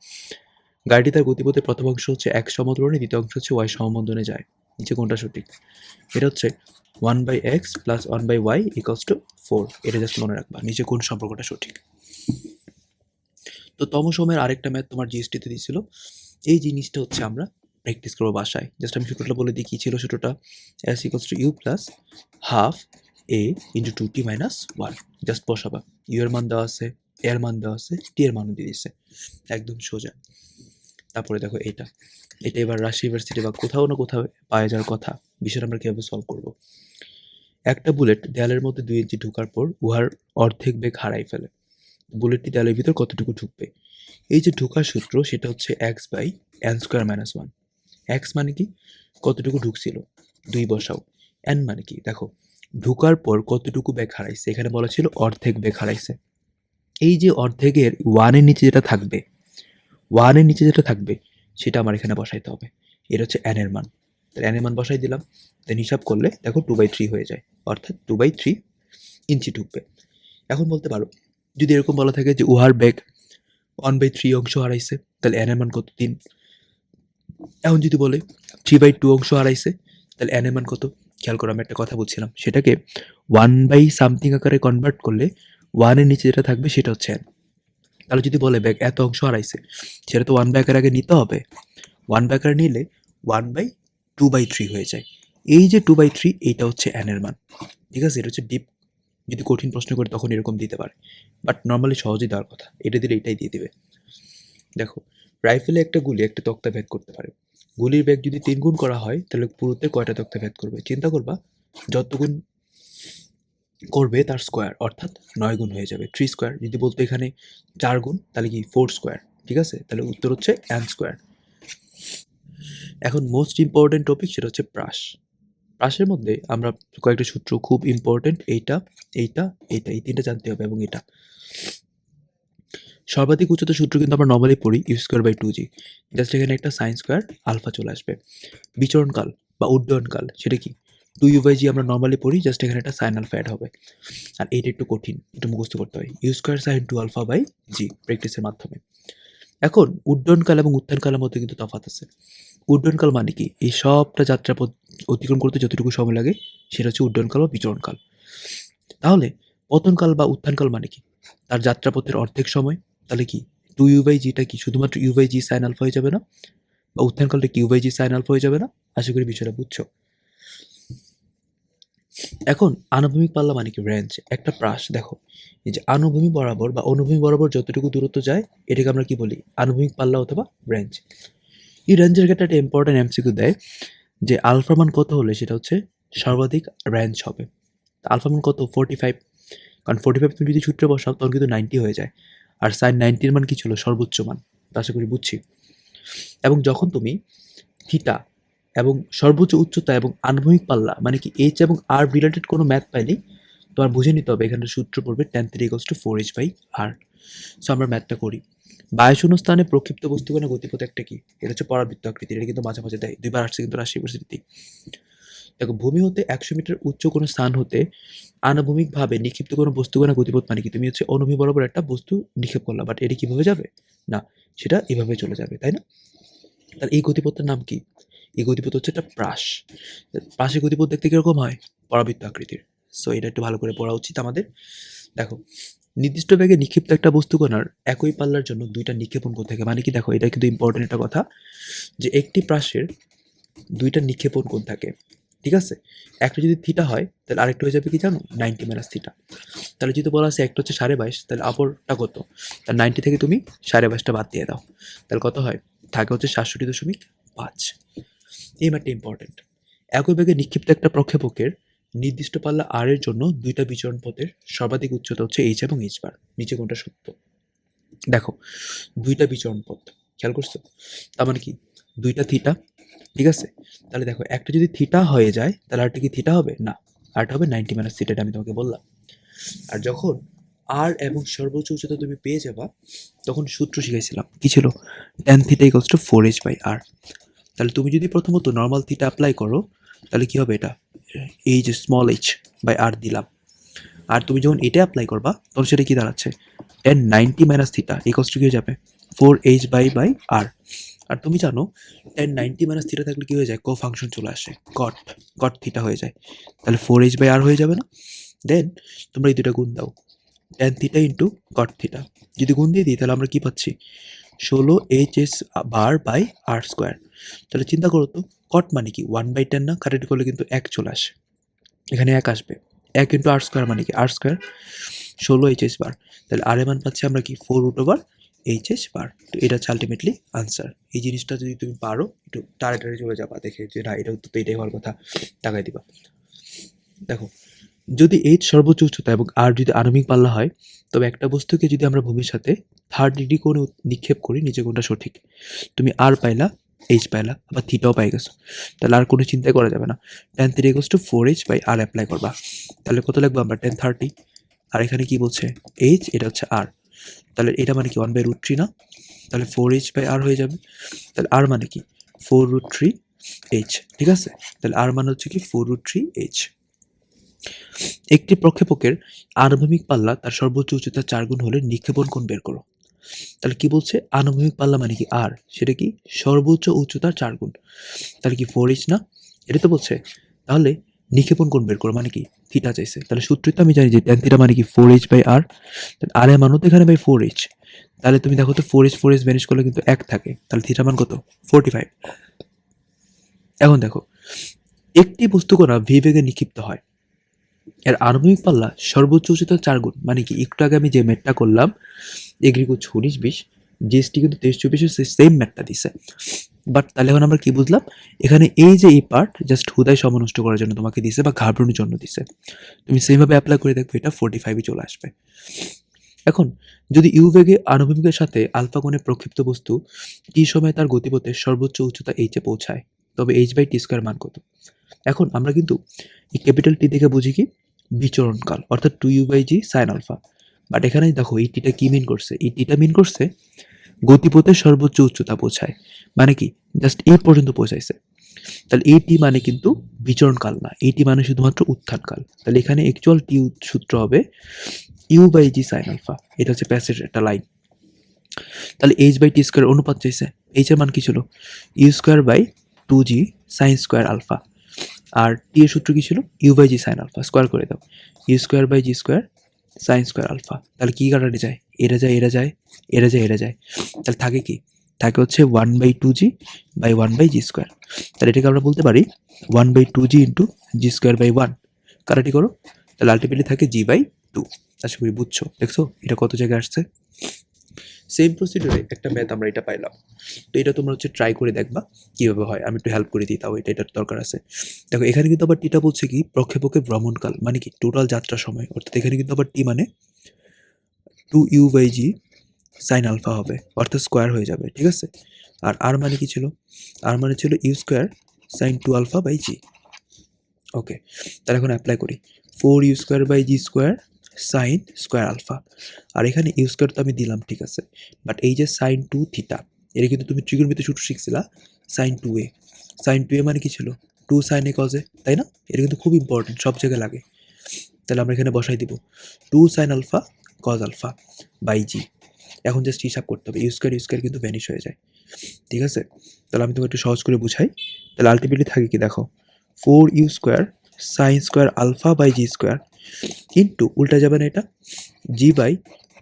গাড়িটি তার গতিপথের প্রথম অংশ হচ্ছে x সমতলে, দ্বিতীয় অংশ হচ্ছে y সমবন্ধনে যায়, নিচে কোনটা সঠিক? এটা হচ্ছে 1/x plus 1/y equals to 4। এটা জাস্ট মনে রাখবা নিচে কোন সম্পর্কটা সঠিক। তো তম সময়ের আরেকটা ম্যাথ তোমার জিএসটিতে দিয়েছিল, এই জিনিসটা হচ্ছে আমরা প্র্যাকটিস করবো বাসায়। জাস্ট আমি সূত্রটা বলে দিই, কী ছিল সূত্রটা, S equals to U plus half A into 2t minus 1। Just বসাবা, ইউ এর মান দেওয়া আছে, এর মান দেওয়া আছে, টি এর মানও দিয়ে দিচ্ছে, একদম সোজা। তারপরে দেখো এটা, এটা এবার রাজশাহী ইউনিভার্সিটি বা কোথাও না কোথাও পাওয়া যাওয়ার কথা। বিষয়টা আমরা কীভাবে সলভ করব? একটা বুলেট দেয়ালের মধ্যে 2 ইঞ্চি ঢোকার পর উহার অর্ধেক বেগ হারাই ফেলে, বুলেটটি দেয়ালের ভিতর কতটুকু ঢুকবে? এই যে ঢোকার সূত্র সেটা হচ্ছে x/n² - 1। এক্স মানে কি, কতটুকু ঢুকছিল, 2 বসাও। এন মানে কি, দেখো ঢুকার পর কতটুকু বেগ হারাইছে, এখানে বলা ছিল অর্ধেক বেগ হারাইছে। এই যে অর্ধেকের 1 এর নিচে যেটা থাকবে, 1 এর নিচে যেটা থাকবে সেটা আমার এখানে বসাইতে হবে। এটা হচ্ছে n এর মান, তাহলে n এর মান বসাই দিলাম। দেন হিসাব করলে দেখো 2/3 হয়ে যায়, অর্থাৎ 2/3 ইঞ্চি ঢুকবে। এখন বলতে পারো যদি এরকম বলা থাকে যে উহার বেগ 1/3 অংশ হারাইছে, তাহলে n এর মান কত, 3। এখন যদি বলে 3/2 অংশ হারাইছে, তাহলে n এর মান কত? খেয়াল করো আমি একটা কথা বলছিলাম, সেটাকে 1/something আকারে কনভার্ট করলে 1 এর নিচে যেটা থাকবে সেটা হচ্ছে n। তাহলে যদি বলে ব্যাগ এত অংশ হারাইছে, সেটা তো 1 আকারে আগে নিতে হবে। 1 আকারে নিলে 1/2/3 হয়ে যায়। এই যে 2/3 এইটা হচ্ছে n এর মান, ঠিক আছে? এটা হচ্ছে ডিপ, যদি কঠিন প্রশ্ন করে তখন এরকম দিতে পারে, বাট নর্মালি সহজেই দেওয়ার কথা, এটা দিলে এটাই দিয়ে দিবে। দেখো রাইফেলে একটা গুলি একটা তক্তা ভেদ করতে পারে, গুলির বেগ যদি 3 গুণ করা হয় তাহলে পুরোতে কয়টা তক্তা ভেদ করবে? চিন্তা করবা, যত গুণ করবে তার স্কোয়ার, অর্থাৎ 9 গুণ হয়ে যাবে, 3 স্কোয়ার। যদি বলতো এখানে 4 গুণ, তাহলে কি 4 স্কোয়ার, ঠিক আছে? তাহলে উত্তর হচ্ছে n²। এখন মোস্ট ইম্পর্টেন্ট টপিক সেটা হচ্ছে প্রাস। প্রাসের মধ্যে আমরা কয়েকটা সূত্র খুব ইম্পর্টেন্ট, এইটা এইটা এইটা, এই তিনটা জানতে হবে। এবং এটা সর্বাধিক উচ্চতার সূত্র কিন্তু আমরা নর্মালি পড়ি u²/2g, জাস্ট এখানে একটা সাইন স্কোয়ার আলফা চলে আসবে। বিচরণকাল বা উড্ডয়নকাল সেটা কি, 2u/g আমরা নর্মালি পড়ি, জাস্ট এখানে একটা সাইন আলফা অ্যাড হবে। আর এইটা একটু কঠিন, একটু মুখস্থ করতে হয়, u²sin2α/g প্র্যাকটিসের মাধ্যমে। এখন উড্ডয়নকাল এবং উত্থানকালের মধ্যে কিন্তু তফাৎ আছে। উড্ডয়নকাল মানে কি, এই সবটা যাত্রাপথ অতিক্রম করতে যতটুকু সময় লাগে সেটা হচ্ছে উড্ডয়নকাল বা বিচরণকাল। তাহলে পতনকাল বা উত্থানকাল মানে কি, তার যাত্রাপথের অর্ধেক সময়। তাহলে কি 2u/gটা কি শুধুমাত্র u/g sin আলফা হয়ে যাবে না, বা উত্থানকালটা কি u/g sin আলফা হয়ে যাবে না? আশা করি বিষয়টা বুঝছো। এখন আনুভূমিক পাল্লা মানে কি, রেঞ্জ। একটা প্রাস দেখো, এই যে আনুভূমিক বরাবর বা অনুভূমিক বরাবর যতটুকু দূরত্ব যায় এটাকে আমরা কি বলি, আনুভূমিক পাল্লা অথবা রেঞ্জ। এই রেঞ্জের ক্ষেত্রে একটা ইম্পর্টেন্ট এমসিকিউ দেয় যে আলফা মান কত হলে সেটা হচ্ছে সর্বাধিক রেঞ্জ হবে। আলফা মান কত, 45, কারণ 45 তুমি যদি সূত্রে বসাও তখন কিন্তু 90 হয়ে যায়। আর সাইন 90-র মান কি ছিল, সর্বোচ্চ মান। তা আশা করি বুঝছি। এবং যখন তুমি থিটা এবং সর্বোচ্চ উচ্চতা এবং আনুভূমিক পাল্লা মানে কি এইচ এবং আর রিলেটেড কোনো ম্যাথ পাইনি, তোমার বুঝে নিতে হবে এখানে সূত্র পড়বে tan θ = 4h/r। সো আমরা ম্যাথটা করি। বায়ুশূন্য স্থানে প্রক্ষিপ্ত বস্তুকণার গতিপথ একটা কি, এটা হচ্ছে পরাবৃত্ত আকৃতির, এটা কিন্তু মাঝে মাঝে দেয়, 2বার আসছে কিন্তু রাজশাহী ইউনিভার্সিটিতে। দেখো ভূমি হতে 100 মিটার উচ্চ কোনো স্থান হতে আনুভূমিকভাবে নিক্ষিপ্ত কোনো বস্তুকণার গতিপথ মানে কি, তুমি হচ্ছে অনুভূমি বরাবর একটা বস্তু নিক্ষেপ করলা, বাট এটি কিভাবে যাবে না, সেটা এভাবে চলে যাবে, তাই না? তাহলে এই গতিপথটার নাম কি? এই গতিপথ হচ্ছে একটা প্রাস। প্রাসের গতিপথ দেখতে কিরকম হয়? পরাবৃত্ত আকৃতির। সো এটা একটু ভালো করে পড়া উচিত আমাদের। দেখো, নির্দিষ্ট বেগে নিক্ষিপ্ত একটা বস্তু কণার একই পাল্লার জন্য দুইটা নিক্ষেপণ কোণ থাকে। মানে কি, দেখো এটা কিন্তু ইম্পর্টেন্ট একটা কথা, যে একটি প্রাসের দুইটা নিক্ষেপণ কোণ থাকে, ঠিক আছে? একটা যদি থিটা হয় তাহলে আরেকটা হয়ে যাবে কি জানো, 90 মাইনাস থিটা। তাহলে যদি বলা আছে একটা হচ্ছে 22.5, তাহলে অপরটা কত? তাহলে 90 থেকে তুমি 22.5টা বাদ দিয়ে দাও, তাহলে কত হয়? থাকে হচ্ছে 67.5। এই ম্যাথটা ইম্পর্টেন্ট। একই বেগে নিক্ষিপ্ত একটা প্রক্ষেপকের নির্দিষ্ট পাল্লা আর এর জন্য দুইটা বিচরণ পথের সর্বাধিক উচ্চতা হচ্ছে এইচ এবং এইচ বার। নিচে কোনটা সত্য? দেখো, দুইটা বিচরণ পথ, খেয়াল করছো? তার মানে কি, দুইটা থিটা, ঠিক আছে? তাহলে দেখো, একটা যদি থিটা হয়ে যায় তাহলে আরেকটা কি থিটা হবে? না, আরেকটা হবে 90 মাইনাস থিটা, আমি তোমাকে বললাম। আর যখন আর এবং সর্বোচ্চ উচ্চতা তুমি পেয়ে যাবা, তখন সূত্র শিখাইছিলাম, কি ছিল? tan theta equals two 4h/r। তাহলে তুমি যদি প্রথমত নর্মাল থিটা অ্যাপ্লাই করো, তাহলে কি হবে? এটা এই যে স্মল h বাই r দিলাম। আর তুমি যখন এটা অ্যাপ্লাই করবা তখন সেটা কি দাঁড়াচ্ছে? tan 90 minus theta equals to কি হয়ে যাবে? 4h/r। আর তুমি জানো tan 90 মাইনাস থিটা থাকলে কি হয়ে যায়? কো ফাংশন চলে আসে, কট থিটা হয়ে যায়। তাহলে 4h/r হয়ে যাবে না? দেন তোমরা এই দুটা গুণ দাও, tan theta into cot theta. যদি গুণ দিয়ে দিই তাহলে আমরা কি পাচ্ছি? 16h bar by r square. তাহলে চিন্তা করো তো, কট মানে কি 1/10 না? কাটাকাটি করলে কিন্তু 1 চলে আসে, এখানে 1 আসবে। 1 ইন্টু আর স্কোয়ার মানে কি? আর স্কোয়ার 16h বার। তাহলে আর এর মান পাচ্ছি আমরা কি? 4√h বার। তো এটা হচ্ছে আলটিমেটলি আনসার। এই জিনিসটা যদি তুমি পারো, একটু তাড়াতাড়ি চলে যাবা দেখে যে না, এটা উত্তর তো এটাই হওয়ার কথা, তাকাই দিবা। দেখো, যদি এইচ সর্বোচ্চ উচ্চতা এবং আর যদি আণবিক পাল্লা হয়, তবে একটা বস্তুকে যদি আমরা ভূমির সাথে 3rd ডিগ্রি কোণে নিক্ষেপ করি, নিচে কোণটা সঠিক। তুমি আর পাইলা, এইচ পাইলা, আবার থিটাও পাই গেছো, তাহলে আর কোনো চিন্তাই করা যাবে না। tan theta equals two 4h/r apply করবা, তাহলে কত লাগবে? আমরা tan 30। আর এখানে কি বলছে? এইচ, এটা হচ্ছে আর, তাহলে এটা মানে কি 1/√3 না? তাহলে 4h/r হয়ে যাবে। তাহলে আর মানে কি? 4√3h, ঠিক আছে? তাহলে আর মানে হচ্ছে কি 4√3h। একটি প্রক্ষেপকের আনুভূমিক পাল্লা তার সর্বোচ্চ উচ্চতা 4 গুণ হলে নিক্ষেপণ কোণ বের করো। তাহলে কি বলছে? আনুভূমিক পাল্লা মানে কি? আর, সেটা কি? সর্বোচ্চ উচ্চতার 4 গুণ। তাহলে কি 4h না? এটা তো বলছে। তাহলে নিক্ষেপণ কোণ বের করো মানে কি? থিটা চাইছে। তাহলে সূত্রই তো আমি জানি যে tan থিটা মানে কি 4h/r। তাহলে আর এর মানও তো এখানে বাই 4h। তাহলে তুমি দেখো তো 4h ভ্যানিশ করলে কিন্তু 1 থাকে, তাহলে থিটা মান কত? 45। এখন দেখো, একটি বস্তু কণা v বেগে নিক্ষিপ্ত হয়, এর আণবিক পাল্লা সর্বোচ্চ উচ্চতা 4 গুণ। মানে কি, একটু আগে আমি যে ম্যাথটা করলাম, এগ্রিকোচ 19-20, জিএসটি কিন্তু 23-24 সেম ম্যাথটা দিছে। বাট তাহলে এখন আমরা কি বুঝলাম? এখানে এই যে এই পার্ট জাস্ট হুদাই সময় নষ্ট করার জন্য তোমাকে দিছে, বা ঘাবড়ানোর জন্য দিছে। তুমি সেইভাবে অ্যাপ্লাই করে দেখবে, এটা 45-ই চলে আসবে। এখন যদি ইউ বেগে আণবিকের সাথে আলফা কোণে প্রক্ষিপ্ত বস্তু টি সময় তার গতিপথের সর্বোচ্চ উচ্চতা এইচে পৌঁছায়, তবে h/t² মান কত? এখন আমরা কিন্তু এই ক্যাপিটাল টি দেখে বুঝি কি? বিচরণকাল, অর্থাৎ 2u/g সাইন আলফা। বাট এখানে দেখো এই টিটা কি মিন করছে? এই টিটা মিন করছে গতিপথের সর্বোচ্চ উচ্চতা পৌঁছায়, মানে কি জাস্ট এই পর্যন্ত পৌঁছাইছে। তাহলে এই টি মানে কিন্তু বিচরণকাল না, এই টি মানে শুধুমাত্র উত্থানকাল। তাহলে এখানে অ্যাকচুয়াল টি সূত্র হবে u/g সাইন আলফা। এটা হচ্ছে প্যাসেজের একটা লাইন। তাহলে h/t² অনুপাত চাইছে, h এর মান কি ছিল? u²/2g sine square alpha. আর টি এর সূত্র কি ছিল? u/g sine alpha. স্কোয়ার করে দাও, u²/g² সাইন স্কোয়ার আলফা। তাহলে কি কাটাতে যায়? এটা যায়, এটা যায়, এটা যায়, এটা যায়। তাহলে থাকে কি? থাকে হচ্ছে 1/2g বাই 1/g²। তাহলে এটাকে আমরা বলতে পারি 1/2g ইন্টু g²/1। কাটাটি করো, তাহলে আলটিমেটলি থাকে g/2। আশা করি বুঝছো। দেখছো এটা কত জায়গায় আসছে? সেম প্রসিডিউরে একটা ম্যাথ আমরা এটা পাইলাম। তো এটা তোমরা হচ্ছে ট্রাই করে দেখবা কীভাবে হয়। আমি একটু হেল্প করে দিই, তাও এটার দরকার আছে। দেখো, এখানে কিন্তু আবার টিটা বলছে কি? প্রক্ষেপকের ভ্রমণকাল, মানে কি টোটাল যাত্রা সময়। অর্থাৎ এখানে কিন্তু আবার টি মানে 2u/g সাইন আলফা হবে, অর্থাৎ স্কোয়ার হয়ে যাবে, ঠিক আছে? আর আর মানে কি ছিল? আর মানে ছিল u² সাইন 2 আলফা/g। ওকে, তাহলে এখন অ্যাপ্লাই করি। 4u²/g² sign square alpha. আর এখানে u² তো আমি দিলাম, ঠিক আছে, বাট এই যে সাইন 2 থিটা, এটা কিন্তু তুমি ত্রিকোণমিতির সূত্র শিখছিলা, সাইন 2a। সাইন 2a মানে কি ছিল? 2 সাইন a কজ a, তাই না? এটা কিন্তু খুব ইম্পর্টেন্ট, সব জায়গায় লাগে। তাহলে আমরা এখানে বসাই দিব 2 sine alpha cos alpha by G. এখন জাস্ট হিসাব করতে হবে, ইউ স্কোয়ার কিন্তু ভ্যানিশ হয়ে যায়, ঠিক আছে? তাহলে আমি তোমাকে একটু সহজ করে বুঝাই। তাহলে আলটিমেটলি থাকে কি দেখো, 4u square sine square alpha by G square into উল্টা যাবে না এটা, G by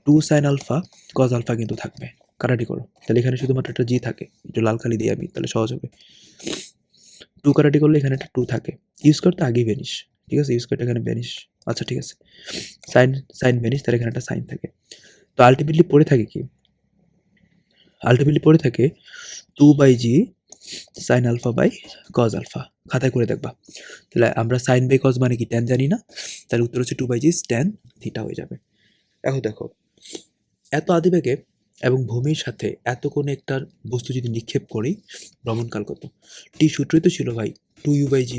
2 sine alpha cos alpha কিন্তু থাকবে, কাটাটি করো। তাহলে এখানে শুধুমাত্র একটা জি থাকে, একটু লাল কালি দিই আমি, তাহলে সহজ হবে। 2 কাটাটি করলে এখানে একটা 2 থাকে, ইউ স্কোয়ার তো আগেই ভ্যানিশ, ঠিক আছে? ইউ স্কোয়ারটা এখানে ভ্যানিশ, আচ্ছা ঠিক আছে। সাইন সাইন ভ্যানিশ, তাহলে এখানে একটা সাইন থাকে। তো আলটিমেটলি পড়ে থাকে কি, আলটিমেটলি পড়ে থাকে 2 by G sine alpha by cos alpha, খাতায় করে দেখবা। তাহলে আমরা সাইন বাই কজ মানে কি ট্যান জানি না, তাহলে উত্তর হচ্ছে 2 বাই জি ট্যান থিটা হয়ে যাবে। এখন দেখো, এত আদিবেগে এবং ভূমির সাথে এত কোনো একটা বস্তু যদি নিক্ষেপ করি, ভ্রমণকাল কত? টি সূত্রই তো ছিল ভাই 2u/g,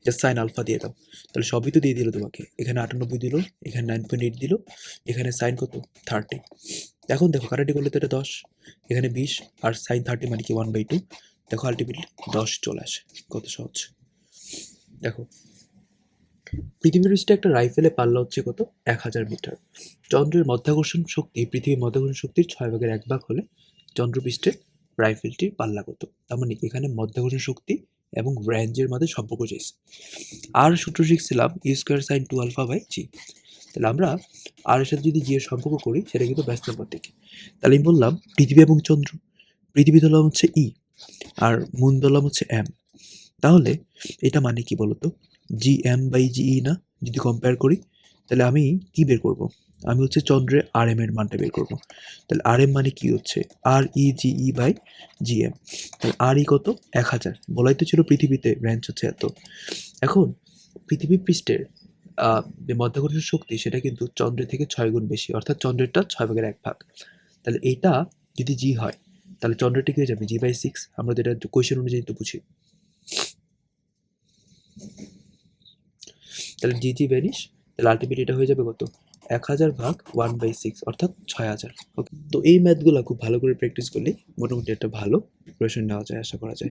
জাস্ট সাইন আলফা দিয়ে দাও, তাহলে সবই তো দিয়ে দিল তোমাকে। এখানে 98 দিল, এখানে 9.8 দিল, এখানে সাইন কত 30। এখন দেখো কাটাটি করলে তো এটা 10, এখানে 20, আর সাইন 30 মানে কি 1/2। দেখো আলটিমেটলি 10 চলে আসে, কত সহজ। দেখো পৃথিবীর পৃষ্ঠে একটা রাইফেলে পাল্লা হচ্ছে কত, 1000 মিটার। চন্দ্রের মধ্যাকর্ষণ শক্তি পৃথিবীর মধ্যাকর্ষণ শক্তির 6/1 ভাগ হলে চন্দ্রপৃষ্ঠে রাইফেলটির পাল্লা কত? তার মানে কি এখানে মধ্যাকর্ষণ শক্তি এবং রেঞ্জের মধ্যে সম্পর্ক চাইছে। আর সূত্র শিখছিলাম U square sine 2 alpha by G. তাহলে আমরা আর এর সাথে যদি জি এর সম্পর্ক করি, সেটা কিন্তু ব্যস্তানুপাতিক। তাহলে আমি বললাম পৃথিবী এবং চন্দ্র, পৃথিবী ধরলাম হচ্ছে ই আর মুন ধরলাম হচ্ছে এম। তাহলে এটা মানে কি বলতো, জি এম বাই জি ই না? যদি কম্পেয়ার করি, তাহলে আমি কি বের করব? আমি হচ্ছে চন্দ্রের আর এম এর মানটা বের করব। তাহলে আর এম মানে কি হচ্ছে আর ই জি ই বাই জি এম। তাহলে আর ই কত, 1000। বলাই তো ছিল পৃথিবীতে রেঞ্জ হচ্ছে এত। এখন পৃথিবী পৃষ্ঠের যে মধ্যাকর্ষণ শক্তি, সেটা কিন্তু চন্দ্রের থেকে 6 গুণ বেশি, অর্থাৎ চন্দ্রেরটা 6/1 তাহলে এইটা যদি জি হয়, তাহলে চন্দ্রটা কি হয়ে যাবে g/6। আমরা তো এটা কোয়েশ্চেন অনুযায়ী তো বুঝি। তাহলে জি জি ভ্যানিশ, তাহলে আলটিমেটলি এটা হয়ে যাবে কত, 1000 ভাগ 1/6 অর্থাৎ 6000। ওকে, তো এই ম্যাথগুলো খুব ভালো করে প্র্যাকটিস করলে মোটামুটি একটা ভালো প্রিপারেশন নেওয়া যায়, আশা করা যায়।